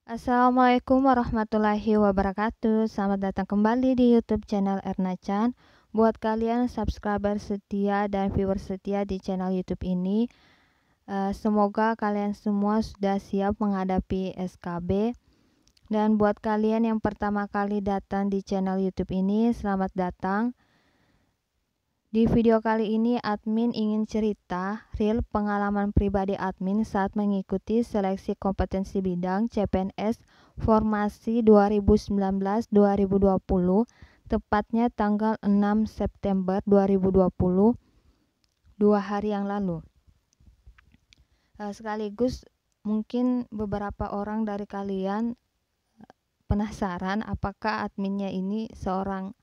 Assalamualaikum warahmatullahi wabarakatuh. Selamat datang kembali di YouTube channel Erna Chan. Buat kalian subscriber setia dan viewer setia di channel YouTube ini, semoga kalian semua sudah siap menghadapi SKB. Dan buat kalian yang pertama kali datang di channel YouTube ini, selamat datang. Di video kali ini admin ingin cerita real pengalaman pribadi admin saat mengikuti seleksi kompetensi bidang CPNS formasi 2019-2020, tepatnya tanggal 6 September 2020, 2 hari yang lalu. Sekaligus mungkin beberapa orang dari kalian penasaran apakah adminnya ini seorang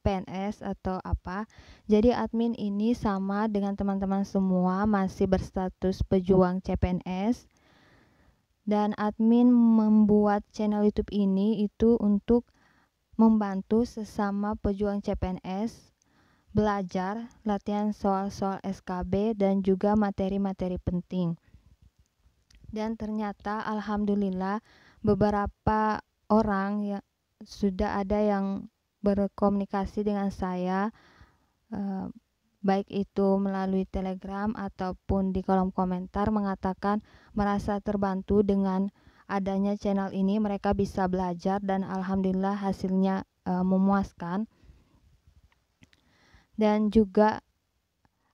PNS atau apa. Jadi admin ini sama dengan teman-teman semua masih berstatus pejuang CPNS, dan admin membuat channel YouTube ini itu untuk membantu sesama pejuang CPNS belajar, latihan soal-soal SKB dan juga materi-materi penting. Dan ternyata alhamdulillah beberapa orang yang sudah ada yang berkomunikasi dengan saya, baik itu melalui Telegram ataupun di kolom komentar, mengatakan merasa terbantu dengan adanya channel ini. Mereka bisa belajar dan alhamdulillah hasilnya memuaskan. Dan juga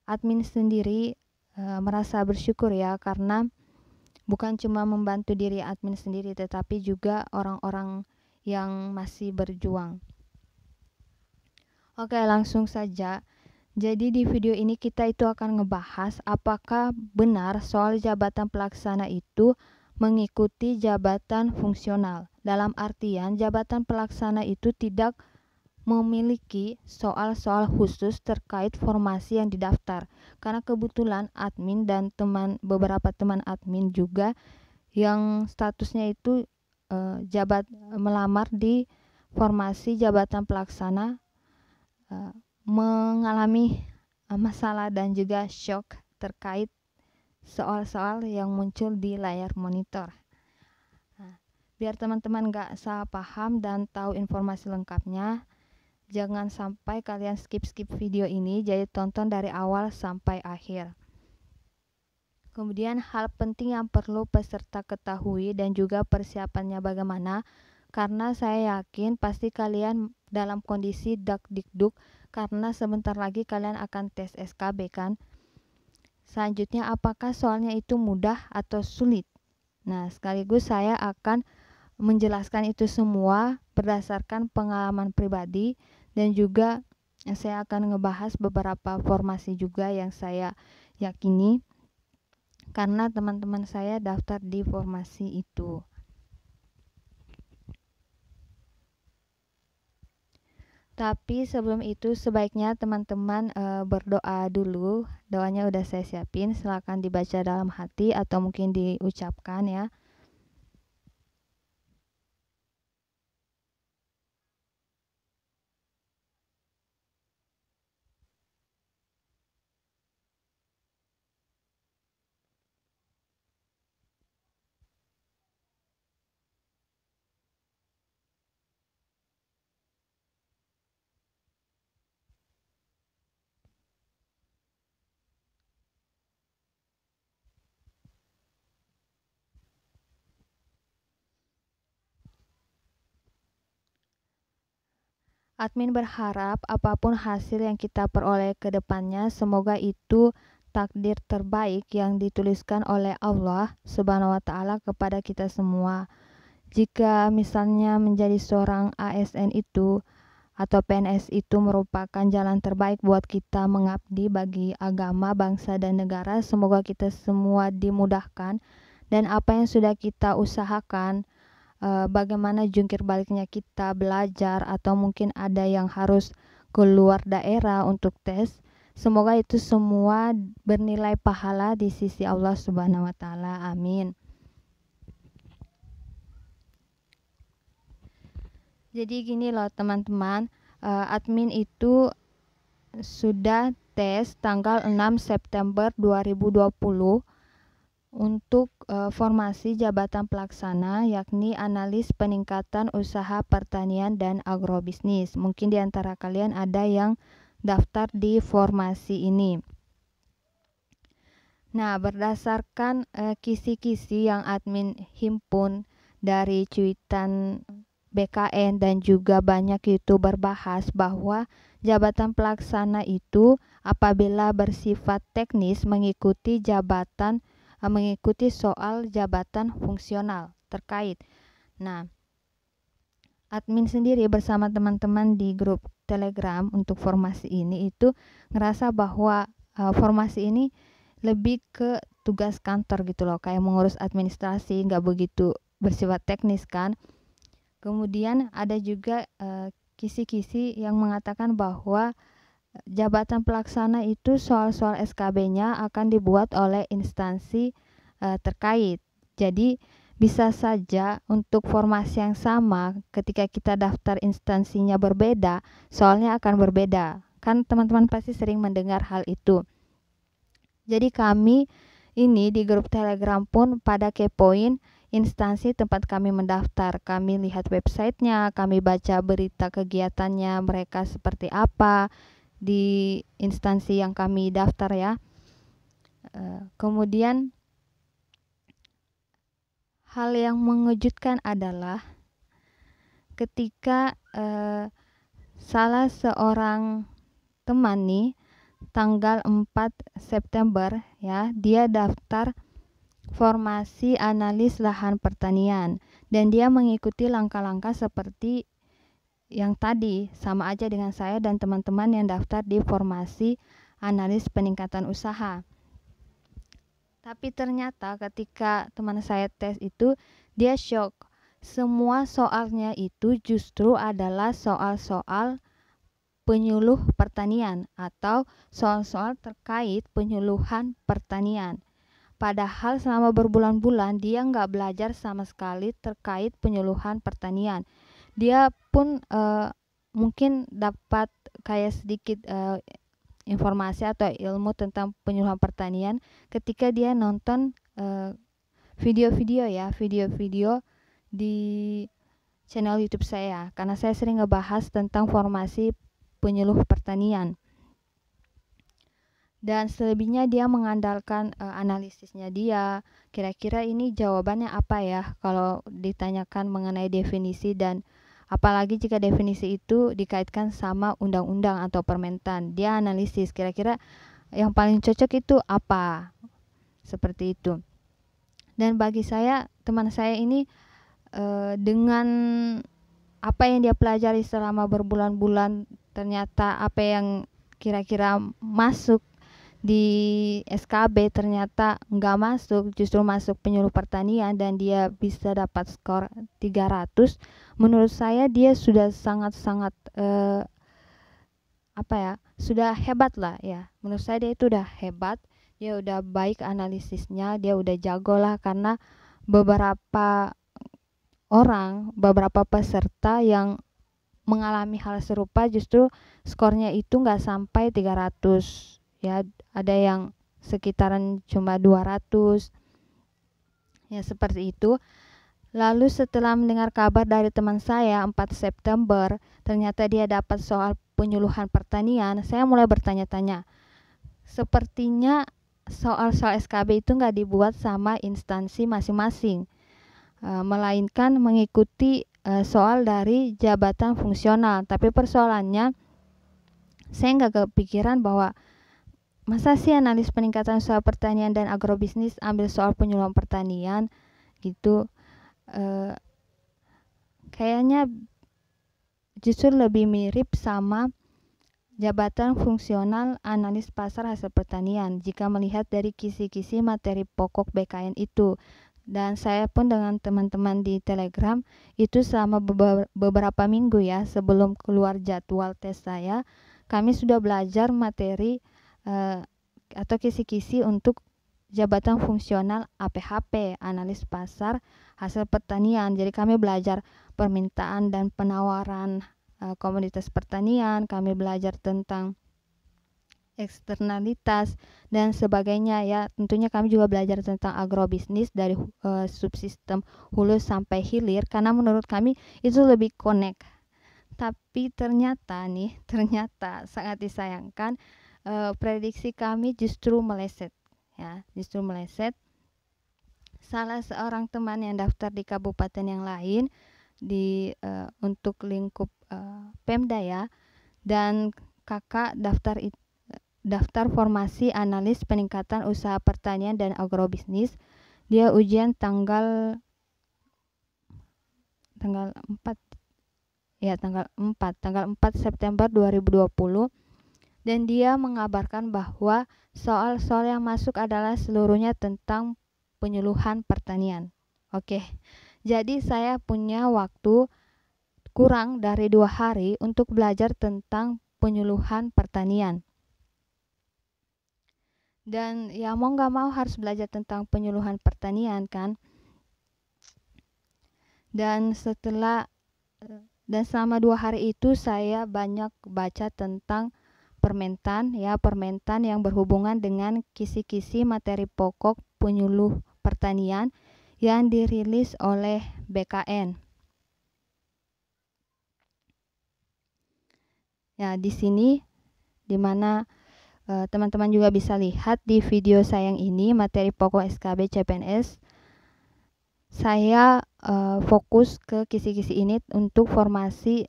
admin sendiri merasa bersyukur ya, karena bukan cuma membantu diri admin sendiri tetapi juga orang-orang yang masih berjuang. Oke, langsung saja. Jadi di video ini kita itu akan ngebahas apakah benar soal jabatan pelaksana itu mengikuti jabatan fungsional. Dalam artian jabatan pelaksana itu tidak memiliki soal-soal khusus terkait formasi yang didaftar. Karena kebetulan admin dan beberapa teman admin juga yang statusnya itu melamar di formasi jabatan pelaksana mengalami masalah dan juga shock terkait soal-soal yang muncul di layar monitor. Biar teman-teman gak salah paham dan tahu informasi lengkapnya, jangan sampai kalian skip video ini, jadi tonton dari awal sampai akhir. Kemudian hal penting yang perlu peserta ketahui dan juga persiapannya bagaimana, karena saya yakin pasti kalian dalam kondisi dak-dikduk karena sebentar lagi kalian akan tes SKB kan. Selanjutnya, apakah soalnya itu mudah atau sulit? Nah, sekaligus saya akan menjelaskan itu semua berdasarkan pengalaman pribadi, dan juga saya akan ngebahas beberapa formasi juga yang saya yakini karena teman-teman saya daftar di formasi itu. Tapi sebelum itu sebaiknya teman-teman berdoa dulu. Doanya udah saya siapin, silakan dibaca dalam hati atau mungkin diucapkan ya. Admin berharap apapun hasil yang kita peroleh ke depannya, semoga itu takdir terbaik yang dituliskan oleh Allah Subhanahu wa Ta'ala kepada kita semua. Jika misalnya menjadi seorang ASN itu atau PNS itu merupakan jalan terbaik buat kita mengabdi bagi agama, bangsa, dan negara, semoga kita semua dimudahkan, dan apa yang sudah kita usahakan, bagaimana jungkir baliknya kita belajar atau mungkin ada yang harus keluar daerah untuk tes, semoga itu semua bernilai pahala di sisi Allah Subhanahu wa Ta'ala. Amin. Jadi gini loh teman-teman, admin itu sudah tes tanggal 6 September 2020 untuk formasi jabatan pelaksana, yakni analis peningkatan usaha pertanian dan agrobisnis. Mungkin di antara kalian ada yang daftar di formasi ini. Nah, berdasarkan kisi-kisi yang admin himpun dari cuitan BKN dan juga banyak YouTuber bahas bahwa jabatan pelaksana itu apabila bersifat teknis mengikuti soal jabatan fungsional terkait. Nah, admin sendiri bersama teman-teman di grup Telegram untuk formasi ini itu ngerasa bahwa formasi ini lebih ke tugas kantor gitu loh, kayak mengurus administrasi, nggak begitu bersifat teknis kan. Kemudian ada juga kisi-kisi yang mengatakan bahwa jabatan pelaksana itu soal-soal SKB-nya akan dibuat oleh instansi terkait. Jadi bisa saja untuk formasi yang sama ketika kita daftar instansinya berbeda, soalnya akan berbeda. Kan teman-teman pasti sering mendengar hal itu. Jadi kami ini di grup Telegram pun pada kepoin instansi tempat kami mendaftar. Kami lihat websitenya, kami baca berita kegiatannya mereka seperti apa di instansi yang kami daftar ya. Kemudian hal yang mengejutkan adalah ketika salah seorang teman nih tanggal 4 September ya, dia daftar formasi analis lahan pertanian dan dia mengikuti langkah-langkah seperti yang tadi, sama aja dengan saya dan teman-teman yang daftar di formasi analis peningkatan usaha. Tapi ternyata ketika teman saya tes itu, dia shock. Semua soalnya itu justru adalah soal-soal penyuluh pertanian atau soal-soal terkait penyuluhan pertanian. Padahal selama berbulan-bulan dia nggak belajar sama sekali terkait penyuluhan pertanian. Dia pun mungkin dapat kayak sedikit informasi atau ilmu tentang penyuluhan pertanian ketika dia nonton video-video di channel YouTube saya, karena saya sering ngebahas tentang formasi penyuluh pertanian. Dan selebihnya dia mengandalkan analisisnya dia, kira-kira ini jawabannya apa ya kalau ditanyakan mengenai definisi, dan apalagi jika definisi itu dikaitkan sama undang-undang atau permentan. Dia analisis kira-kira yang paling cocok itu apa, seperti itu. Dan bagi saya, teman saya ini dengan apa yang dia pelajari selama berbulan-bulan, ternyata apa yang kira-kira masuk di SKB ternyata nggak masuk, justru masuk penyuluh pertanian dan dia bisa dapat skor 300. Menurut saya dia sudah sangat-sangat sudah hebat lah ya. Menurut saya dia itu udah hebat, dia udah baik analisisnya, dia udah jago lah, karena beberapa peserta yang mengalami hal serupa justru skornya itu nggak sampai 300 ya, ada yang sekitaran cuma 200 ya, seperti itu. Lalu setelah mendengar kabar dari teman saya 4 September ternyata dia dapat soal penyuluhan pertanian, saya mulai bertanya-tanya, sepertinya soal-soal SKB itu nggak dibuat sama instansi masing-masing, melainkan mengikuti soal dari jabatan fungsional. Tapi persoalannya saya nggak kepikiran bahwa masa sih analis peningkatan usaha pertanian dan agrobisnis ambil soal penyuluhan pertanian gitu. Kayaknya justru lebih mirip sama jabatan fungsional analis pasar hasil pertanian jika melihat dari kisi-kisi materi pokok BKN itu. Dan saya pun dengan teman-teman di Telegram itu selama beberapa minggu ya sebelum keluar jadwal tes saya, kami sudah belajar materi atau kisi-kisi untuk jabatan fungsional APHP, analis pasar hasil pertanian. Jadi kami belajar permintaan dan penawaran komoditas pertanian, kami belajar tentang eksternalitas dan sebagainya ya. Tentunya kami juga belajar tentang agrobisnis dari subsistem hulu sampai hilir, karena menurut kami itu lebih connect. Tapi ternyata sangat disayangkan, prediksi kami justru meleset ya, Salah seorang teman yang daftar di kabupaten yang lain untuk lingkup Pemda ya, dan kakak daftar formasi analis peningkatan usaha pertanian dan agrobisnis. Dia ujian tanggal 4 September 2020, dan dia mengabarkan bahwa soal-soal yang masuk adalah seluruhnya tentang penyuluhan pertanian. Oke, jadi saya punya waktu kurang dari 2 hari untuk belajar tentang penyuluhan pertanian. Dan ya mau nggak mau harus belajar tentang penyuluhan pertanian kan. Dan selama 2 hari itu saya banyak baca tentang permentan yang berhubungan dengan kisi-kisi materi pokok penyuluh pertanian yang dirilis oleh BKN. Ya, di sini dimana teman-teman juga bisa lihat di video saya yang ini, materi pokok SKB CPNS. Saya fokus ke kisi-kisi ini untuk formasi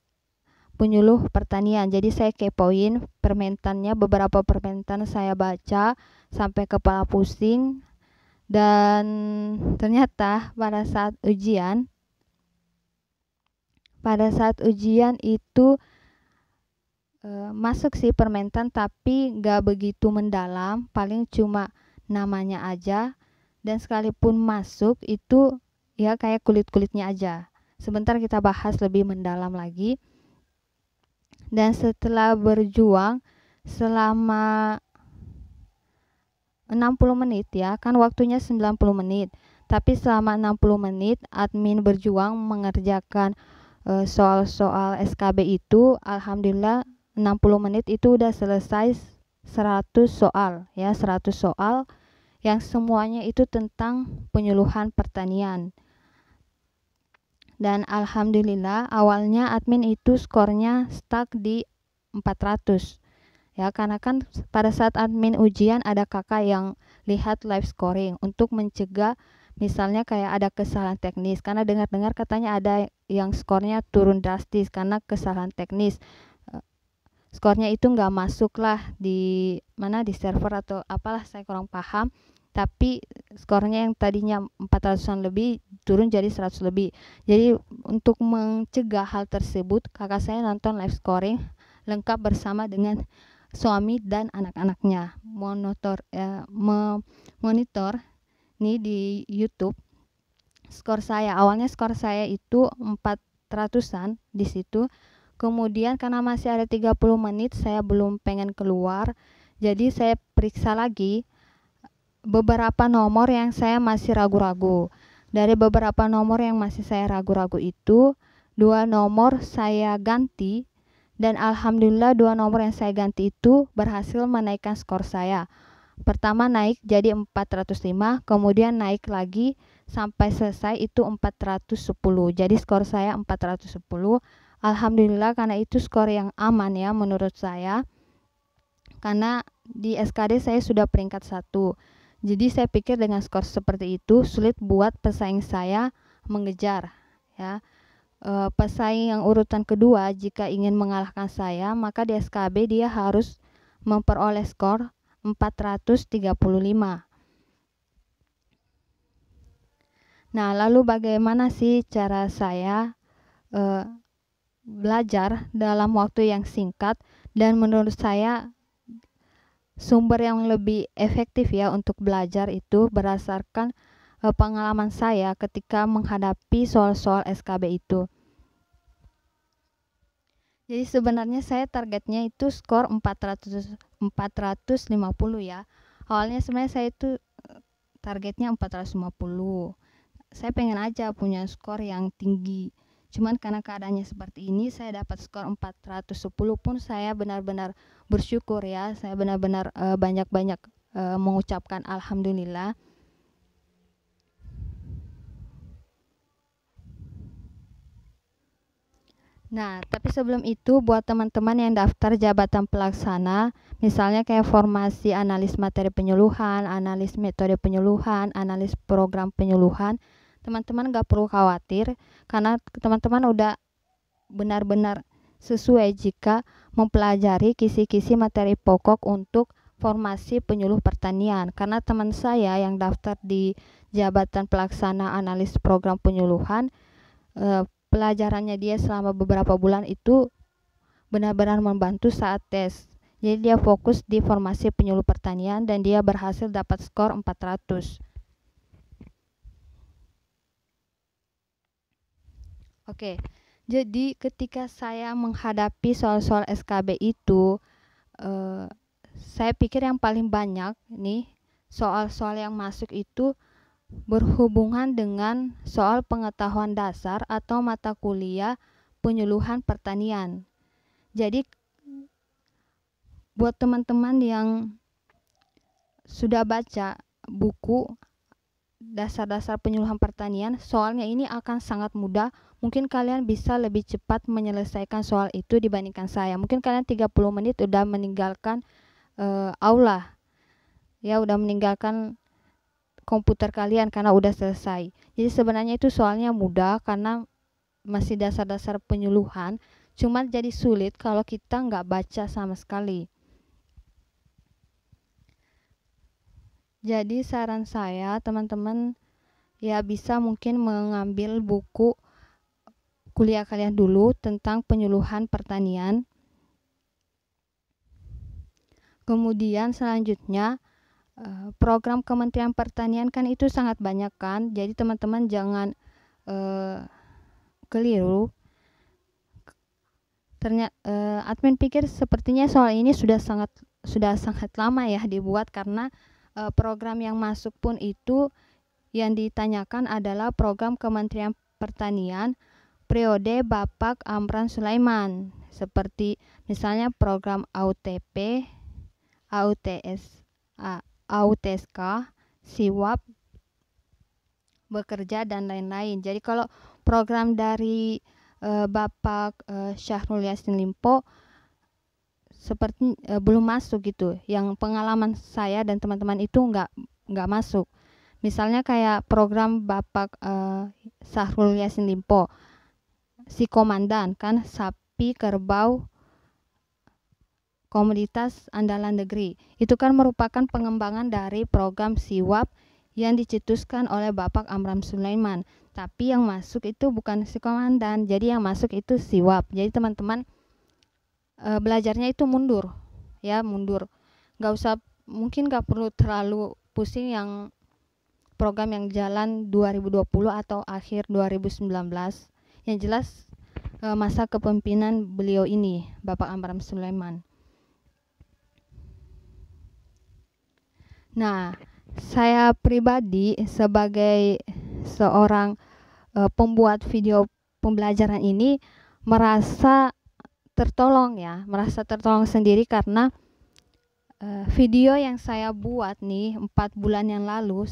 penyuluh pertanian. Jadi saya kepoin permentannya, beberapa permentan saya baca sampai kepala pusing. Dan ternyata pada saat ujian itu masuk sih permentan, tapi gak begitu mendalam, paling cuma namanya aja. Dan sekalipun masuk itu ya kayak kulit-kulitnya aja. Sebentar kita bahas lebih mendalam lagi. Dan setelah berjuang selama 60 menit ya, kan waktunya 90 menit. Tapi selama 60 menit admin berjuang mengerjakan soal-soal SKB itu, alhamdulillah 60 menit itu udah selesai 100 soal ya, 100 soal yang semuanya itu tentang penyuluhan pertanian. Dan alhamdulillah awalnya admin itu skornya stuck di 400. Ya, karena kan pada saat admin ujian ada kakak yang lihat live scoring untuk mencegah misalnya kayak ada kesalahan teknis, karena dengar-dengar katanya ada yang skornya turun drastis karena kesalahan teknis. Skornya itu nggak masuk lah di server atau apalah, saya kurang paham, tapi skornya yang tadinya 400-an lebih turun jadi 100 lebih. Jadi untuk mencegah hal tersebut, kakak saya nonton live scoring lengkap bersama dengan suami dan anak-anaknya, monitor nih di YouTube skor saya. Awalnya skor saya itu 400-an di situ. Kemudian karena masih ada 30 menit saya belum pengen keluar, jadi saya periksa lagi beberapa nomor yang saya masih ragu-ragu. Dari beberapa nomor yang masih saya ragu-ragu itu, 2 nomor saya ganti. Dan alhamdulillah 2 nomor yang saya ganti itu berhasil menaikkan skor saya. Pertama naik jadi 405, kemudian naik lagi sampai selesai itu 410. Jadi skor saya 410. Alhamdulillah, karena itu skor yang aman ya menurut saya. Karena di SKD saya sudah peringkat 1. Jadi saya pikir dengan skor seperti itu sulit buat pesaing saya mengejar ya. Pesaing yang urutan kedua jika ingin mengalahkan saya, maka di SKB dia harus memperoleh skor 435. Nah, lalu bagaimana sih cara saya belajar dalam waktu yang singkat? Dan menurut saya sumber yang lebih efektif ya untuk belajar itu berdasarkan pengalaman saya ketika menghadapi soal-soal SKB itu. Jadi sebenarnya saya targetnya itu skor 450 ya. Awalnya sebenarnya saya itu targetnya 450. Saya pengen aja punya skor yang tinggi. Cuman karena keadaannya seperti ini, saya dapat skor 410 pun saya benar-benar bersyukur ya. Saya benar-benar banyak-banyak mengucapkan alhamdulillah. Nah, tapi sebelum itu buat teman-teman yang daftar jabatan pelaksana, misalnya kayak formasi analis materi penyuluhan, analis metode penyuluhan, analis program penyuluhan, teman-teman gak perlu khawatir karena teman-teman udah benar-benar sesuai jika mempelajari kisi-kisi materi pokok untuk formasi penyuluh pertanian. Karena teman saya yang daftar di jabatan pelaksana analis program penyuluhan, pelajarannya dia selama beberapa bulan itu benar-benar membantu saat tes. Jadi dia fokus di formasi penyuluh pertanian dan dia berhasil dapat skor 400. Oke, jadi ketika saya menghadapi soal-soal SKB itu, saya pikir yang paling banyak nih soal-soal yang masuk itu berhubungan dengan soal pengetahuan dasar atau mata kuliah penyuluhan pertanian. Jadi buat teman-teman yang sudah baca buku dasar-dasar penyuluhan pertanian, soalnya ini akan sangat mudah. Mungkin kalian bisa lebih cepat menyelesaikan soal itu dibandingkan saya. Mungkin kalian 30 menit udah meninggalkan aula. Ya, udah meninggalkan komputer kalian karena udah selesai. Jadi sebenarnya itu soalnya mudah karena masih dasar-dasar penyuluhan, cuma jadi sulit kalau kita nggak baca sama sekali. Jadi saran saya teman-teman ya bisa mungkin mengambil buku kuliah kalian dulu tentang penyuluhan pertanian. Kemudian selanjutnya program Kementerian Pertanian kan itu sangat banyak kan, jadi teman-teman jangan keliru. Ternyata admin pikir sepertinya soal ini sudah sangat lama ya dibuat karena program yang masuk pun itu yang ditanyakan adalah program Kementerian Pertanian periode Bapak Amran Sulaiman, seperti misalnya program AUTP, AUTSK, SIWAP, bekerja dan lain-lain. Jadi kalau program dari Bapak Syahrul Yassin Limpo seperti belum masuk gitu. Yang pengalaman saya dan teman-teman itu nggak masuk. Misalnya kayak program Bapak Syahrul Yassin Limpo, si komandan kan sapi kerbau komoditas andalan negeri. Itu kan merupakan pengembangan dari program SIWAP yang dicetuskan oleh Bapak Amran Sulaiman. Tapi yang masuk itu bukan si komandan, jadi yang masuk itu SIWAP. Jadi teman-teman belajarnya itu mundur, ya mundur. Mungkin nggak perlu terlalu pusing yang program yang jalan 2020 atau akhir 2019. Yang jelas masa kepemimpinan beliau ini, Bapak Amran Sulaiman. Nah, saya pribadi sebagai seorang pembuat video pembelajaran ini merasa tertolong sendiri karena video yang saya buat nih 4 bulan yang lalu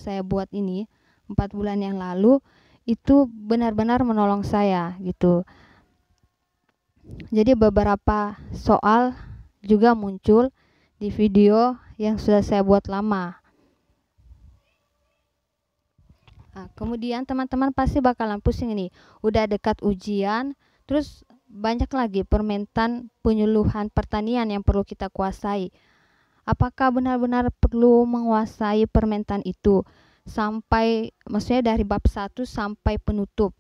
itu benar-benar menolong saya gitu. Jadi beberapa soal juga muncul di video yang sudah saya buat lama. Nah, kemudian teman-teman pasti bakalan pusing ini, udah dekat ujian, terus banyak lagi permentan penyuluhan pertanian yang perlu kita kuasai. Apakah benar-benar perlu menguasai permentan itu sampai, maksudnya dari bab 1 sampai penutup?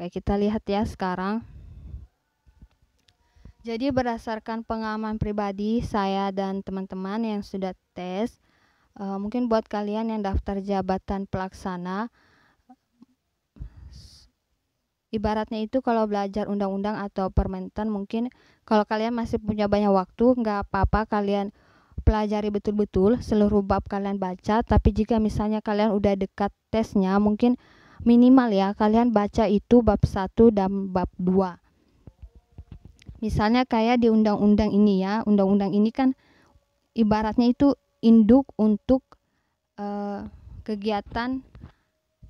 Kayak kita lihat ya sekarang. Jadi berdasarkan pengalaman pribadi saya dan teman-teman yang sudah tes, mungkin buat kalian yang daftar jabatan pelaksana, ibaratnya itu kalau belajar undang-undang atau permentan, mungkin kalau kalian masih punya banyak waktu, nggak apa-apa kalian pelajari betul-betul seluruh bab kalian baca. Tapi jika misalnya kalian udah dekat tesnya, mungkin minimal ya kalian baca itu bab 1 dan bab 2. Misalnya kayak di undang-undang ini ya, undang-undang ini kan ibaratnya itu induk untuk kegiatan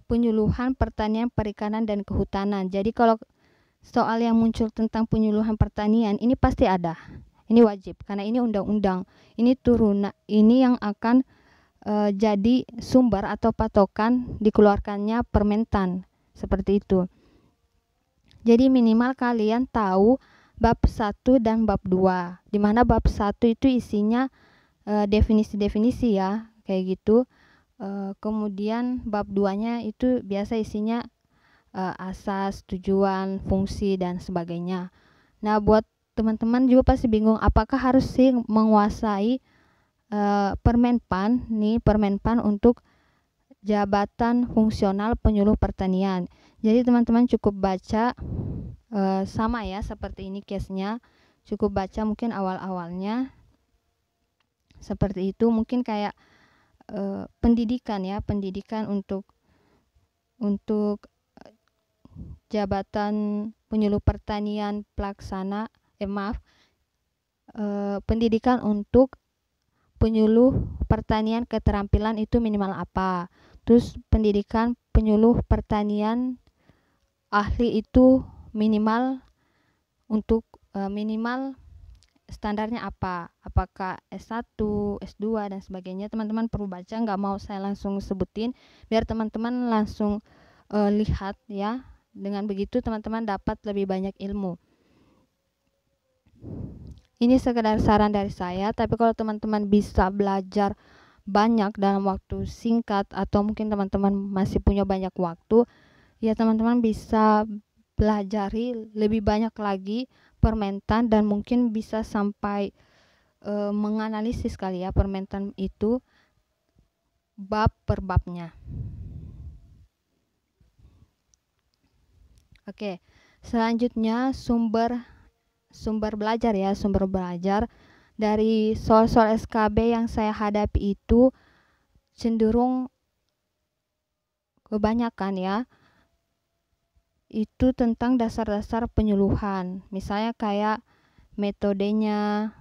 penyuluhan pertanian, perikanan, dan kehutanan. Jadi kalau soal yang muncul tentang penyuluhan pertanian ini pasti ada. Ini wajib karena ini undang-undang. Ini turunan, ini yang akan jadi sumber atau patokan dikeluarkannya Permentan. Seperti itu. Jadi minimal kalian tahu bab 1 dan bab 2. Di mana bab 1 itu isinya definisi-definisi ya, kayak gitu. Kemudian bab 2-nya itu biasa isinya asas, tujuan, fungsi, dan sebagainya. Nah, buat teman-teman juga pasti bingung apakah harus sih menguasai Permenpan untuk jabatan fungsional penyuluh pertanian. Jadi teman-teman cukup baca sama ya seperti ini case-nya. Cukup baca mungkin awal-awalnya seperti itu, mungkin kayak pendidikan ya, pendidikan untuk jabatan penyuluh pertanian pelaksana pendidikan untuk penyuluh pertanian keterampilan itu minimal apa. Terus pendidikan penyuluh pertanian ahli itu minimal untuk minimal standarnya apa, apakah S1, S2 dan sebagainya. Teman-teman perlu baca, nggak mau saya langsung sebutin biar teman-teman langsung lihat ya. Dengan begitu teman-teman dapat lebih banyak ilmu. Ini sekedar saran dari saya, tapi kalau teman-teman bisa belajar banyak dalam waktu singkat atau mungkin teman-teman masih punya banyak waktu, ya teman-teman bisa pelajari lebih banyak lagi Permentan dan mungkin bisa sampai menganalisis kali ya Permentan itu bab per babnya. Oke, selanjutnya sumber belajar ya, sumber belajar dari soal-soal SKB yang saya hadapi itu cenderung kebanyakan ya itu tentang dasar-dasar penyuluhan, misalnya kayak metodenya.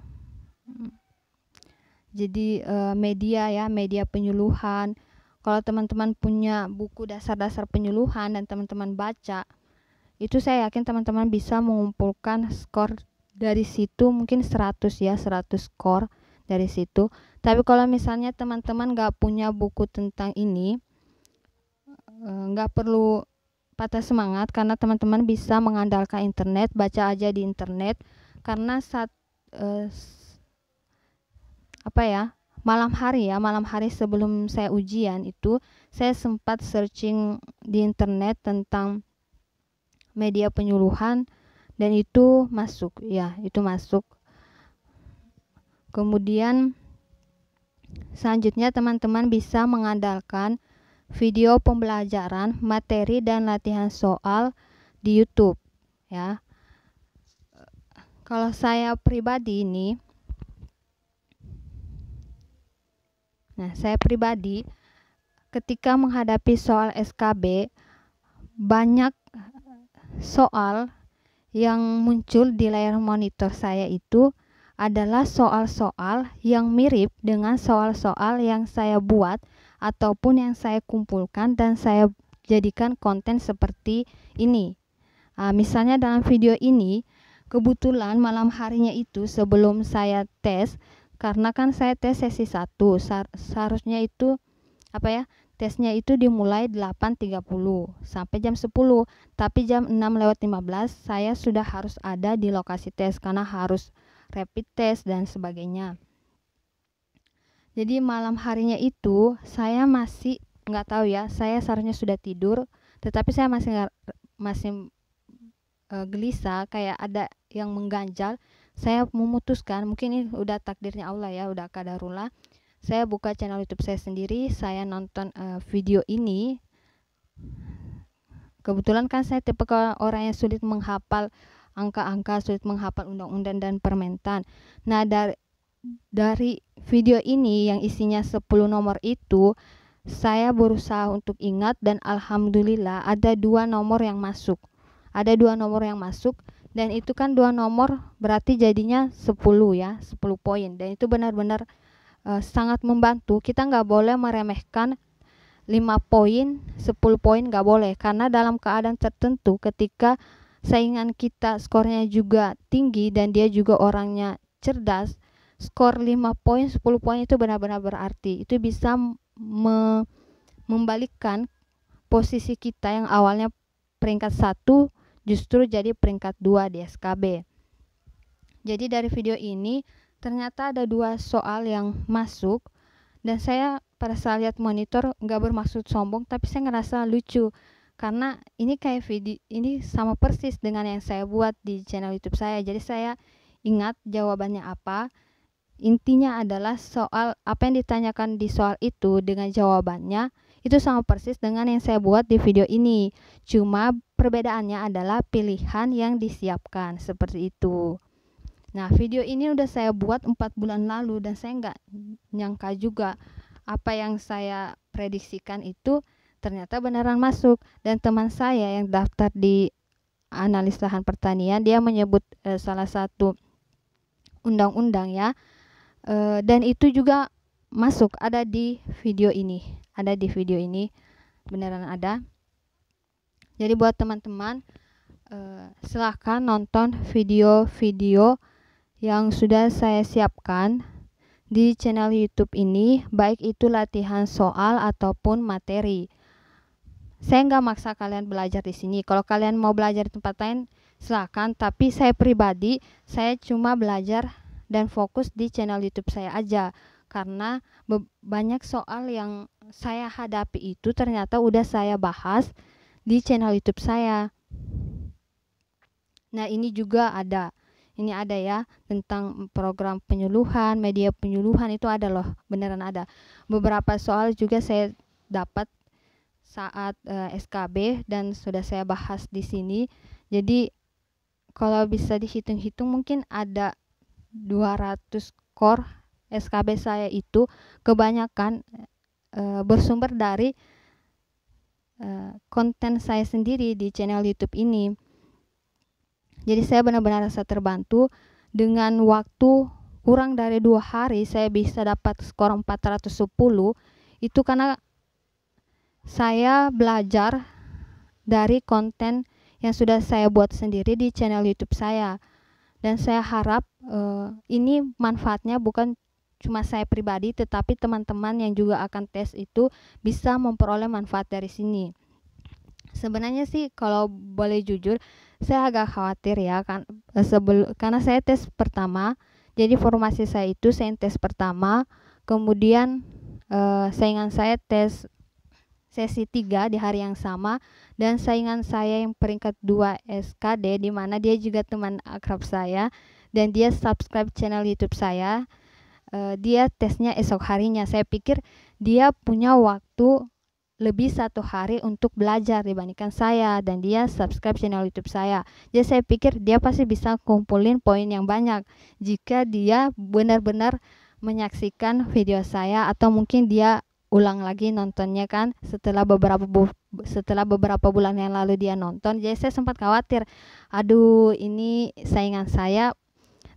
Jadi media ya, media penyuluhan. Kalau teman-teman punya buku dasar-dasar penyuluhan dan teman-teman baca, itu saya yakin teman-teman bisa mengumpulkan skor dari situ mungkin 100 ya, 100 skor dari situ. Tapi kalau misalnya teman-teman nggak punya buku tentang ini, nggak perlu patah semangat karena teman-teman bisa mengandalkan internet, baca aja di internet. Karena malam hari sebelum saya ujian itu saya sempat searching di internet tentang media penyuluhan dan itu masuk ya, itu masuk. Kemudian selanjutnya teman-teman bisa mengandalkan video pembelajaran, materi dan latihan soal di YouTube ya. Kalau saya pribadi ini, saya pribadi ketika menghadapi soal SKB, banyak soal yang muncul di layar monitor saya itu adalah soal-soal yang mirip dengan soal-soal yang saya buat ataupun yang saya kumpulkan dan saya jadikan konten seperti ini. Misalnya dalam video ini, kebetulan malam harinya itu sebelum saya tes, karena kan saya tes sesi 1, seharusnya itu tesnya itu dimulai 8.30 sampai jam 10, tapi jam 6:15 saya sudah harus ada di lokasi tes karena harus rapid test dan sebagainya. Jadi malam harinya itu saya masih nggak tahu ya, saya seharusnya sudah tidur, tetapi saya masih gelisah, kayak ada yang mengganjal. Saya memutuskan, mungkin ini udah takdirnya Allah ya, udah qadarullah. Saya buka channel YouTube saya sendiri, saya nonton video ini. Kebetulan kan saya tipe orang yang sulit menghafal angka-angka, sulit menghafal undang-undang dan Permentan. Nah, dari video ini yang isinya 10 nomor itu, saya berusaha untuk ingat dan alhamdulillah ada 2 nomor yang masuk. Ada 2 nomor yang masuk dan itu kan 2 nomor berarti jadinya 10 ya, 10 poin. Dan itu benar-benar sangat membantu. Kita nggak boleh meremehkan 5 poin, 10 poin nggak boleh, karena dalam keadaan tertentu ketika saingan kita skornya juga tinggi dan dia juga orangnya cerdas, skor 5 poin, 10 poin itu benar-benar berarti. Itu bisa membalikkan posisi kita yang awalnya peringkat 1 justru jadi peringkat 2 di SKB. Jadi dari video ini ternyata ada 2 soal yang masuk dan saya pada saat lihat monitor nggak bermaksud sombong, tapi saya ngerasa lucu karena ini kayak video ini sama persis dengan yang saya buat di channel YouTube saya. Jadi saya ingat jawabannya apa. Intinya adalah soal apa yang ditanyakan di soal itu dengan jawabannya itu sama persis dengan yang saya buat di video ini. Cuma perbedaannya adalah pilihan yang disiapkan seperti itu. Nah, video ini udah saya buat 4 bulan lalu dan saya nggak nyangka juga apa yang saya prediksikan itu ternyata beneran masuk. Dan teman saya yang daftar di analis lahan pertanian, dia menyebut salah satu undang-undang ya, dan itu juga masuk, ada di video ini, beneran ada. Jadi buat teman-teman, silahkan nonton video-video yang sudah saya siapkan di channel YouTube ini, baik itu latihan soal ataupun materi. Saya nggak maksa kalian belajar di sini. Kalau kalian mau belajar di tempat lain, silakan. Tapi saya pribadi, saya cuma belajar dan fokus di channel YouTube saya aja. Karena banyak soal yang saya hadapi itu ternyata udah saya bahas di channel YouTube saya. Nah, ini juga ada. Ini ada ya, tentang program penyuluhan, media penyuluhan itu ada loh, beneran ada. Beberapa soal juga saya dapat saat SKB dan sudah saya bahas di sini. Jadi kalau bisa dihitung-hitung mungkin ada 200 skor SKB saya itu kebanyakan bersumber dari konten saya sendiri di channel YouTube ini. Jadi saya benar-benar rasa terbantu. Dengan waktu kurang dari 2 hari saya bisa dapat skor 410. Itu karena saya belajar dari konten yang sudah saya buat sendiri di channel YouTube saya. Dan saya harap ini manfaatnya bukan cuma saya pribadi, tetapi teman-teman yang juga akan tes itu bisa memperoleh manfaat dari sini. Sebenarnya sih kalau boleh jujur, saya agak khawatir ya kan, karena saya tes pertama. Jadi formasi saya itu saya tes pertama, kemudian saingan saya tes sesi 3 di hari yang sama, dan saingan saya yang peringkat 2 SKD, di mana dia juga teman akrab saya dan dia subscribe channel YouTube saya, dia tesnya esok harinya. Saya pikir dia punya waktu lebih 1 hari untuk belajar dibandingkan saya, dan dia subscribe channel YouTube saya. Jadi saya pikir dia pasti bisa kumpulin poin yang banyak jika dia benar-benar menyaksikan video saya, atau mungkin dia ulang lagi nontonnya kan setelah beberapa bulan yang lalu dia nonton. Jadi saya sempat khawatir, aduh ini saingan saya,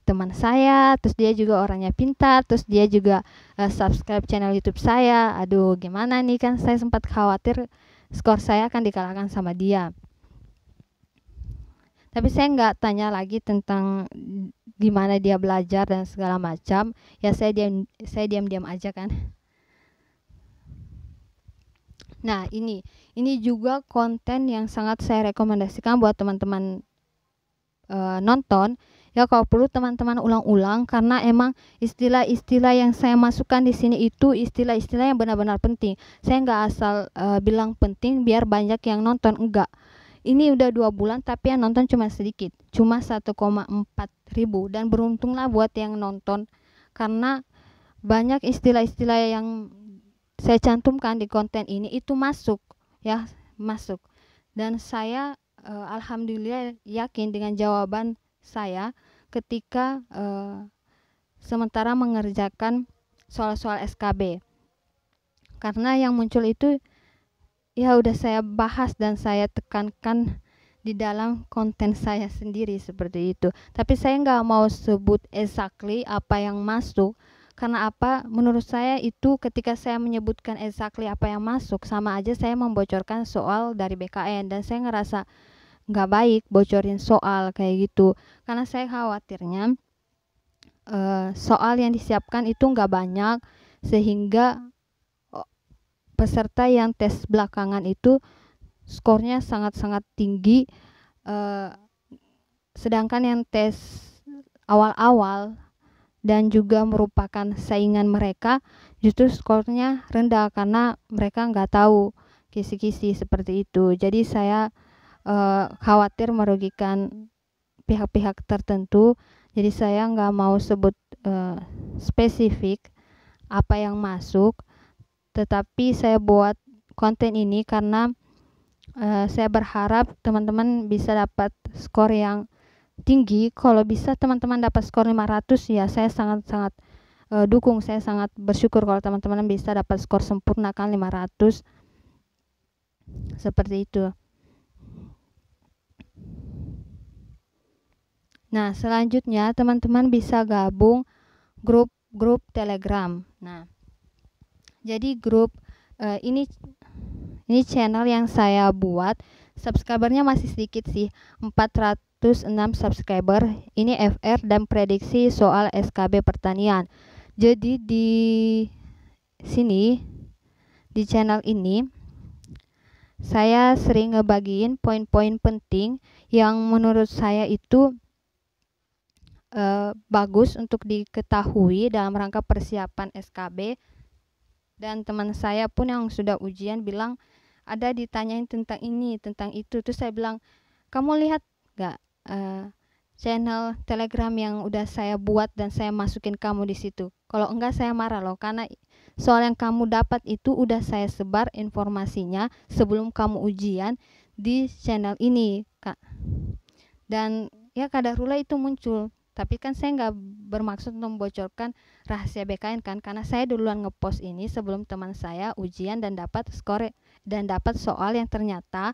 teman saya, terus dia juga orangnya pintar, terus dia juga subscribe channel YouTube saya. Aduh, gimana nih, kan saya sempat khawatir skor saya akan dikalahkan sama dia. Tapi saya nggak tanya lagi tentang gimana dia belajar dan segala macam. Ya saya diam-diam aja kan. Nah, ini juga konten yang sangat saya rekomendasikan buat teman-teman nonton. Ya kalau perlu teman-teman ulang-ulang, karena emang istilah-istilah yang saya masukkan di sini itu istilah-istilah yang benar-benar penting. Saya nggak asal bilang penting biar banyak yang nonton, enggak. Ini udah 2 bulan tapi yang nonton cuma sedikit, cuma 1,4 ribu, dan beruntunglah buat yang nonton karena banyak istilah-istilah yang saya cantumkan di konten ini itu masuk ya, masuk. Dan saya alhamdulillah yakin dengan jawaban saya ketika sementara mengerjakan soal-soal SKB. karena yang muncul itu ya udah saya bahas dan saya tekankan di dalam konten saya sendiri seperti itu. Tapi saya nggak mau sebut exactly apa yang masuk, karena apa? Menurut saya itu ketika saya menyebutkan exactly apa yang masuk, sama aja saya membocorkan soal dari BKN, dan saya ngerasa nggak baik bocorin soal kayak gitu, karena saya khawatirnya soal yang disiapkan itu nggak banyak, sehingga peserta yang tes belakangan itu skornya sangat-sangat tinggi, sedangkan yang tes awal-awal dan juga merupakan saingan mereka justru skornya rendah karena mereka nggak tahu kisi-kisi seperti itu. Jadi saya khawatir merugikan pihak-pihak tertentu, jadi saya nggak mau sebut spesifik apa yang masuk, tetapi saya buat konten ini karena saya berharap teman-teman bisa dapat skor yang tinggi. Kalau bisa teman-teman dapat skor 500 ya saya sangat-sangat dukung, saya sangat bersyukur kalau teman-teman bisa dapat skor sempurna kan 500 seperti itu. Nah, selanjutnya teman-teman bisa gabung grup Telegram. Nah, jadi grup ini channel yang saya buat, subscribernya masih sedikit sih, 406 subscriber. Ini FR dan prediksi soal SKB pertanian. Jadi di sini di channel ini saya sering ngebagiin poin-poin penting yang menurut saya itu bagus untuk diketahui dalam rangka persiapan SKB. Dan teman saya pun yang sudah ujian bilang ada ditanyain tentang ini, tentang itu. Terus saya bilang, kamu lihat gak channel Telegram yang udah saya buat dan saya masukin kamu di situ? Kalau enggak saya marah loh, karena soal yang kamu dapat itu udah saya sebar informasinya sebelum kamu ujian di channel ini, Kak. Dan ya kadarullah itu muncul. Tapi kan saya nggak bermaksud membocorkan rahasia BKN kan, karena saya duluan ngepost ini sebelum teman saya ujian dan dapat skor dan dapat soal yang ternyata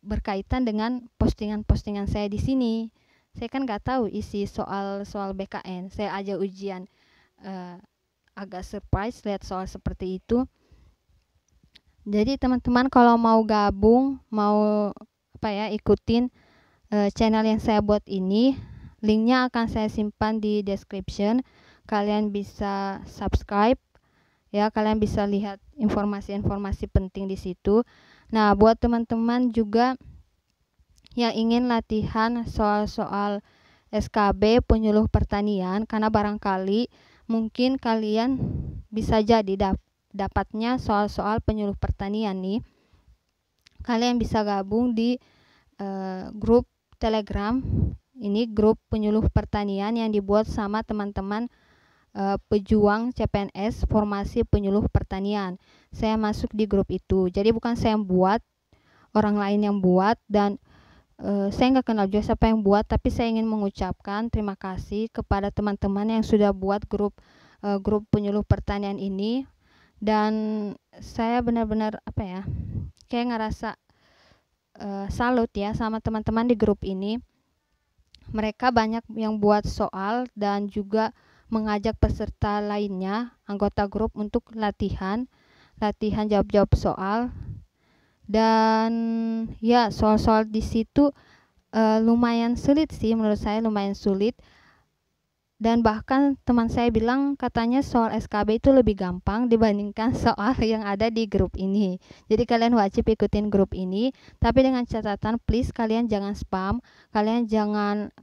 berkaitan dengan postingan-postingan saya di sini. Saya kan nggak tahu isi soal BKN. Saya aja ujian agak surprise lihat soal seperti itu. Jadi teman-teman kalau mau gabung, mau ikutin channel yang saya buat ini, linknya akan saya simpan di description. Kalian bisa subscribe ya, kalian bisa lihat informasi-informasi penting di situ. Nah, buat teman-teman juga yang ingin latihan soal-soal SKB penyuluh pertanian, karena barangkali mungkin kalian bisa jadi dapatnya soal-soal penyuluh pertanian nih. Kalian bisa gabung di grup Telegram. Ini grup penyuluh pertanian yang dibuat sama teman-teman pejuang CPNS formasi penyuluh pertanian. Saya masuk di grup itu. Jadi bukan saya yang buat, orang lain yang buat, dan saya nggak kenal juga siapa yang buat, tapi saya ingin mengucapkan terima kasih kepada teman-teman yang sudah buat grup penyuluh pertanian ini. Dan saya benar-benar kayak ngerasa salut ya sama teman-teman di grup ini. Mereka banyak yang buat soal dan juga mengajak peserta lainnya, anggota grup, untuk latihan jawab-jawab soal. Dan ya soal-soal di situ lumayan sulit sih, menurut saya lumayan sulit. Dan bahkan teman saya bilang katanya soal SKB itu lebih gampang dibandingkan soal yang ada di grup ini. Jadi kalian wajib ikutin grup ini, tapi dengan catatan please kalian jangan spam, kalian jangan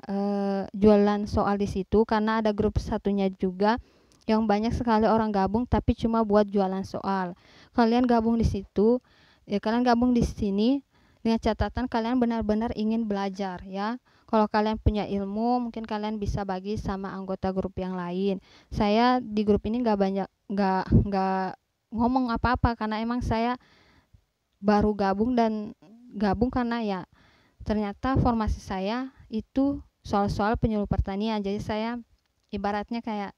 jualan soal di situ, karena ada grup satunya juga yang banyak sekali orang gabung tapi cuma buat jualan soal. Kalian gabung di situ, kalian gabung di sini dengan catatan kalian benar-benar ingin belajar ya. Kalau kalian punya ilmu, mungkin kalian bisa bagi sama anggota grup yang lain. Saya di grup ini nggak ngomong apa-apa, karena emang saya baru gabung, dan gabung karena ya ternyata formasi saya itu soal-soal penyuluh pertanian. Jadi saya ibaratnya kayak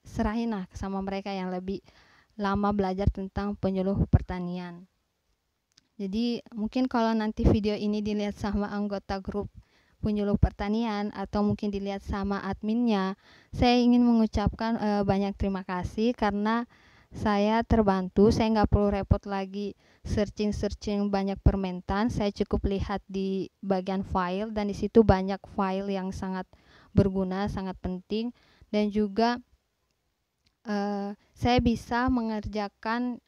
serahin lah sama mereka yang lebih lama belajar tentang penyuluh pertanian. Jadi mungkin kalau nanti video ini dilihat sama anggota grup penyuluh pertanian atau mungkin dilihat sama adminnya, saya ingin mengucapkan banyak terima kasih karena saya terbantu. Saya nggak perlu repot lagi searching banyak permentan. Saya cukup lihat di bagian file dan di situ banyak file yang sangat berguna, sangat penting, dan juga saya bisa mengerjakan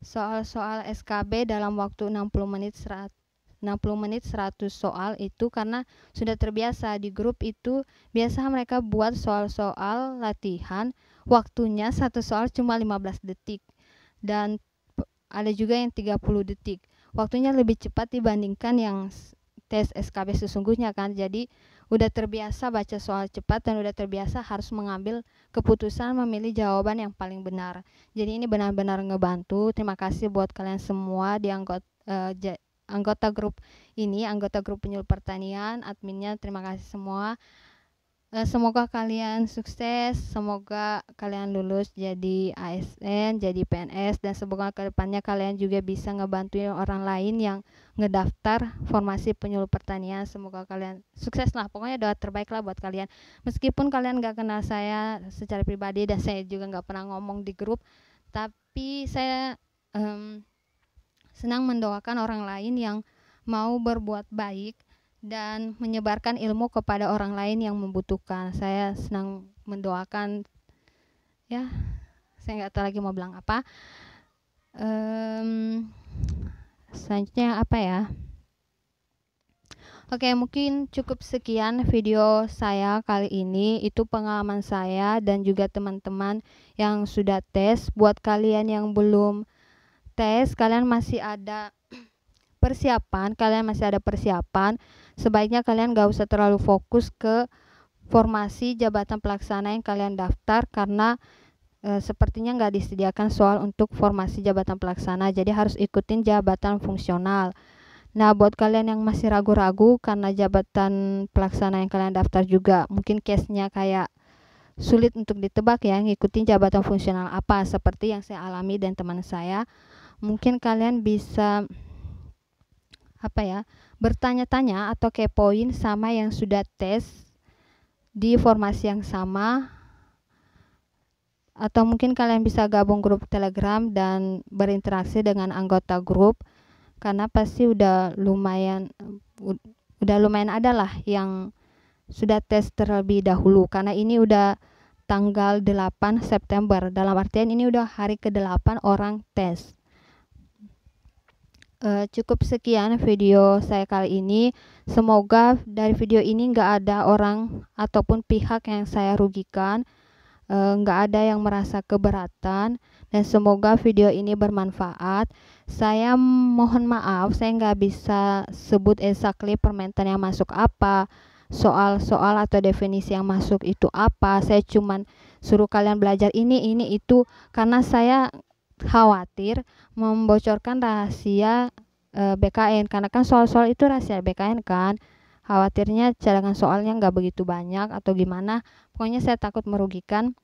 soal-soal SKB dalam waktu 60 menit 100 soal itu karena sudah terbiasa. Di grup itu biasa mereka buat soal-soal latihan, waktunya satu soal cuma 15 detik dan ada juga yang 30 detik. Waktunya lebih cepat dibandingkan yang tes SKB sesungguhnya kan. Jadi udah terbiasa baca soal cepat dan udah terbiasa harus mengambil keputusan memilih jawaban yang paling benar. Jadi ini benar-benar ngebantu. Terima kasih buat kalian semua di anggota grup ini, anggota grup penyuluh pertanian, adminnya, terima kasih semua. Semoga kalian sukses, semoga kalian lulus jadi ASN, jadi PNS, dan semoga kedepannya kalian juga bisa ngebantuin orang lain yang ngedaftar formasi penyuluh pertanian. Semoga kalian sukses lah, pokoknya doa terbaik lah buat kalian. Meskipun kalian gak kenal saya secara pribadi dan saya juga gak pernah ngomong di grup, tapi saya senang mendoakan orang lain yang mau berbuat baik dan menyebarkan ilmu kepada orang lain yang membutuhkan. Saya senang mendoakan, ya, saya nggak tahu lagi mau bilang apa. Selanjutnya apa ya? Oke, mungkin cukup sekian video saya kali ini. Itu pengalaman saya dan juga teman-teman yang sudah tes. Buat kalian yang belum tes, kalian masih ada persiapan, sebaiknya kalian gak usah terlalu fokus ke formasi jabatan pelaksana yang kalian daftar karena sepertinya gak disediakan soal untuk formasi jabatan pelaksana, jadi harus ikutin jabatan fungsional. Nah, buat kalian yang masih ragu-ragu karena jabatan pelaksana yang kalian daftar juga mungkin case-nya kayak sulit untuk ditebak ya, ngikutin jabatan fungsional apa seperti yang saya alami dan teman saya, mungkin kalian bisa bertanya-tanya atau kepoin sama yang sudah tes di formasi yang sama, atau mungkin kalian bisa gabung grup Telegram dan berinteraksi dengan anggota grup karena pasti udah lumayan ada lah yang sudah tes terlebih dahulu karena ini udah tanggal 8 September, dalam artian ini udah hari ke-8 orang tes. Cukup sekian video saya kali ini. Semoga dari video ini nggak ada orang ataupun pihak yang saya rugikan, nggak ada yang merasa keberatan, dan semoga video ini bermanfaat. Saya mohon maaf, saya nggak bisa sebut exactly permentan yang masuk apa, soal-soal atau definisi yang masuk itu apa. Saya cuman suruh kalian belajar ini itu karena saya khawatir membocorkan rahasia BKN karena kan soal-soal itu rahasia BKN kan, khawatirnya cadangan soalnya nggak begitu banyak atau gimana, pokoknya saya takut merugikan.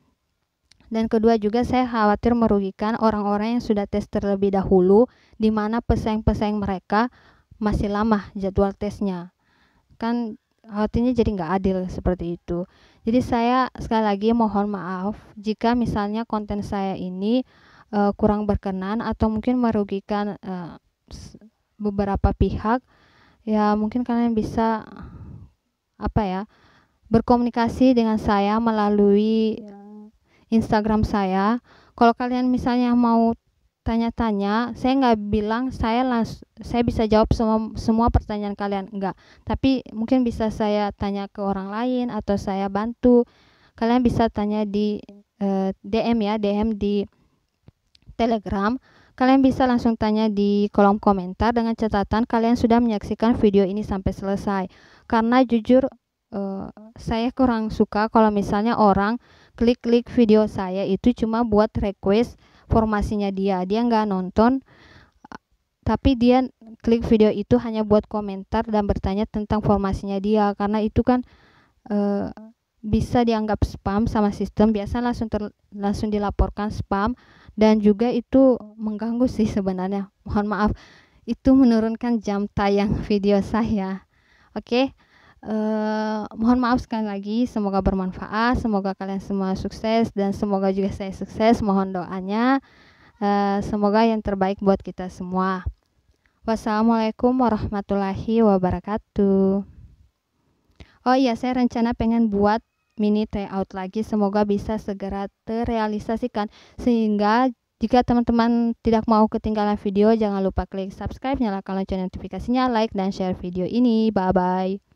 Dan kedua juga saya khawatir merugikan orang-orang yang sudah tes terlebih dahulu di mana pesaing-pesaing mereka masih lama jadwal tesnya, kan khawatirnya jadi nggak adil seperti itu. Jadi saya sekali lagi mohon maaf jika misalnya konten saya ini kurang berkenan atau mungkin merugikan beberapa pihak. Ya mungkin kalian bisa berkomunikasi dengan saya melalui Instagram saya. Kalau kalian misalnya mau tanya-tanya, saya nggak bilang saya bisa jawab semua pertanyaan kalian, enggak, tapi mungkin bisa saya tanya ke orang lain atau saya bantu. Kalian bisa tanya di DM di Telegram. Kalian bisa langsung tanya di kolom komentar dengan catatan kalian sudah menyaksikan video ini sampai selesai. Karena jujur saya kurang suka kalau misalnya orang klik video saya itu cuma buat request formasinya dia nggak nonton, tapi dia klik video itu hanya buat komentar dan bertanya tentang formasinya dia, karena itu kan bisa dianggap spam sama sistem, biasa langsung dilaporkan spam, dan juga itu mengganggu sih sebenarnya. Mohon maaf, itu menurunkan jam tayang video saya. Oke, mohon maaf sekali lagi, semoga bermanfaat, semoga kalian semua sukses, dan semoga juga saya sukses. Mohon doanya, semoga yang terbaik buat kita semua. Wassalamualaikum warahmatullahi wabarakatuh. Oh iya, saya rencana pengen buat mini tryout lagi, semoga bisa segera terrealisasikan, sehingga jika teman-teman tidak mau ketinggalan video, jangan lupa klik subscribe, nyalakan lonceng notifikasinya, like dan share video ini. Bye bye.